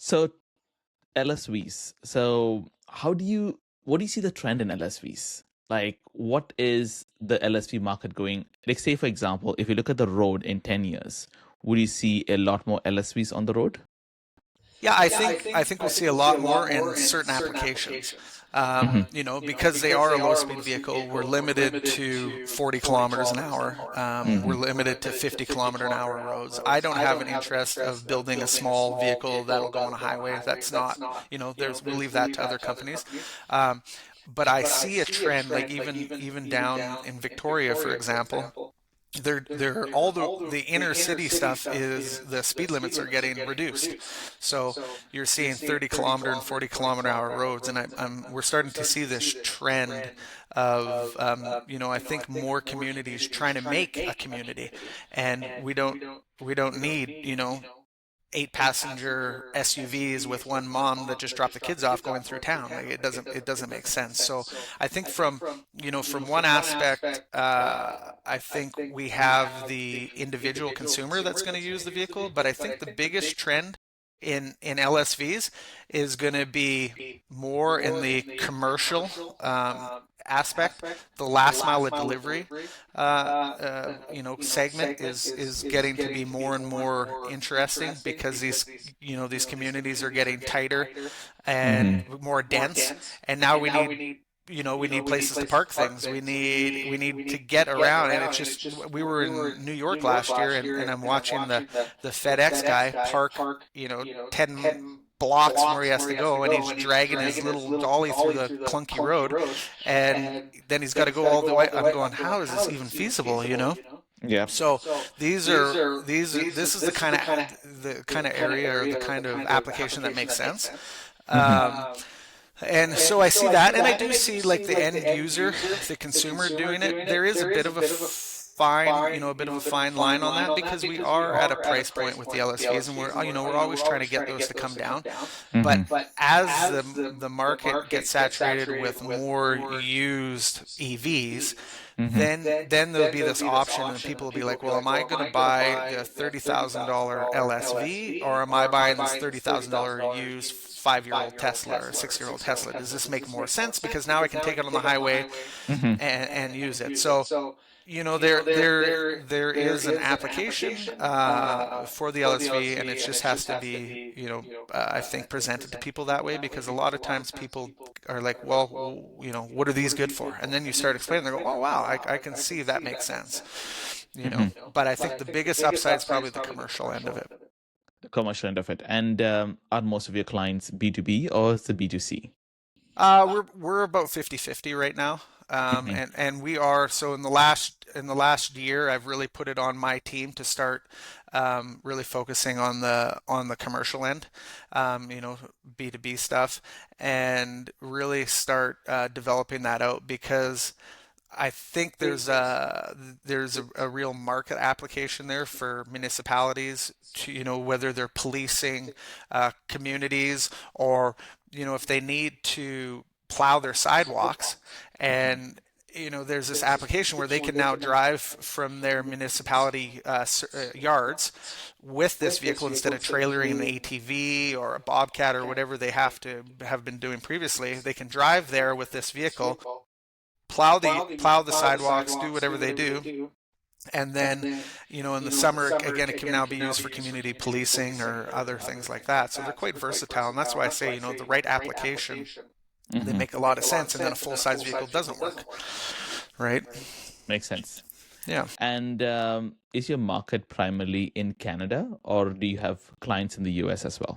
So LSVs. So what do you see the trend in LSVs? Like, what is the LSV market going? Like, say, for example, if you look at the road in 10 years, would you see a lot more LSVs on the road? Yeah, I think we'll see a lot more in certain applications. Hmm. Because they are a low-speed vehicle, we're limited to 40 kilometers an hour. We're Hmm. limited to 50-kilometer-an-hour roads. I don't have an interest of building a small vehicle that'll go on a highway. That's not, we'll leave that to other companies. Um, but I see a trend, like even down in Victoria, for example. They're all the inner city stuff is the speed limits are getting reduced. So you're seeing 30-kilometer and 40-kilometer-hour roads, and we're starting to see this trend of I think more communities trying to make a community, and we don't need 8-passenger SUVs with one mom that just dropped the kids off going through town. Like it doesn't make sense. So I think from one aspect, I think we have the individual consumer that's going to use the vehicle, but I think the biggest trend in LSVs is going to be more in the commercial aspect. The last mile of delivery, segment is getting to be more and more interesting because these communities are getting tighter and Hmm. more dense, and now we need places to park things. We need to get around, and it's just we were in New York last year, and I'm watching the FedEx guy park 10 blocks from where he has to go, and he's dragging his little dolly through the clunky road, and then he's got to go all the way. I'm going, how is this even feasible? Yeah. So this is the kind of area or the kind of application that makes sense. Hmm. And so I see that, and I do see like the end user, the consumer doing it. There is a bit of a fine line on that because we are at a price point with the LSVs, and we're always trying to get those to come down. But Hmm. as the market gets saturated with more used EVs, Hmm. then there'll be this option, and people will be like, well, am I going to buy the $30,000 LSV, or am I buying this $30,000 used 5-year-old Tesla or 6-year-old Tesla? Does this make more sense? Because now I can take it on the highway Hmm. and use it. So there is an application for the LSV, and it just has to be, I think, presented to people that way, because a lot of times people are like, well, what are these good for? And then you start explaining, they go, oh wow, I can see that makes sense. Hmm. But I think the biggest upside is probably the commercial end of it. The commercial end of it. And are most of your clients B2B or is it B2C? We're about 50-50 right now. Hmm. And we are, so in the last year, I've really put it on my team to start really focusing on the commercial end, B2B stuff, and really start developing that out, because I think there's a real market application there for municipalities to, whether they're policing communities, or if they need to plow their sidewalks, and there's this application where they can now drive from their municipality yards with this vehicle instead of trailering an ATV or a Bobcat or whatever they have been doing previously. They can drive there with this vehicle, plow the sidewalks, do whatever they do, and then in the summer again it can now be used for community policing or other things like that. So they're quite versatile, and that's why I say the right application, they Hmm. make a lot of sense, and then a full size vehicle doesn't work, right? Makes sense. Yeah. And is your market primarily in Canada or do you have clients in the US as well?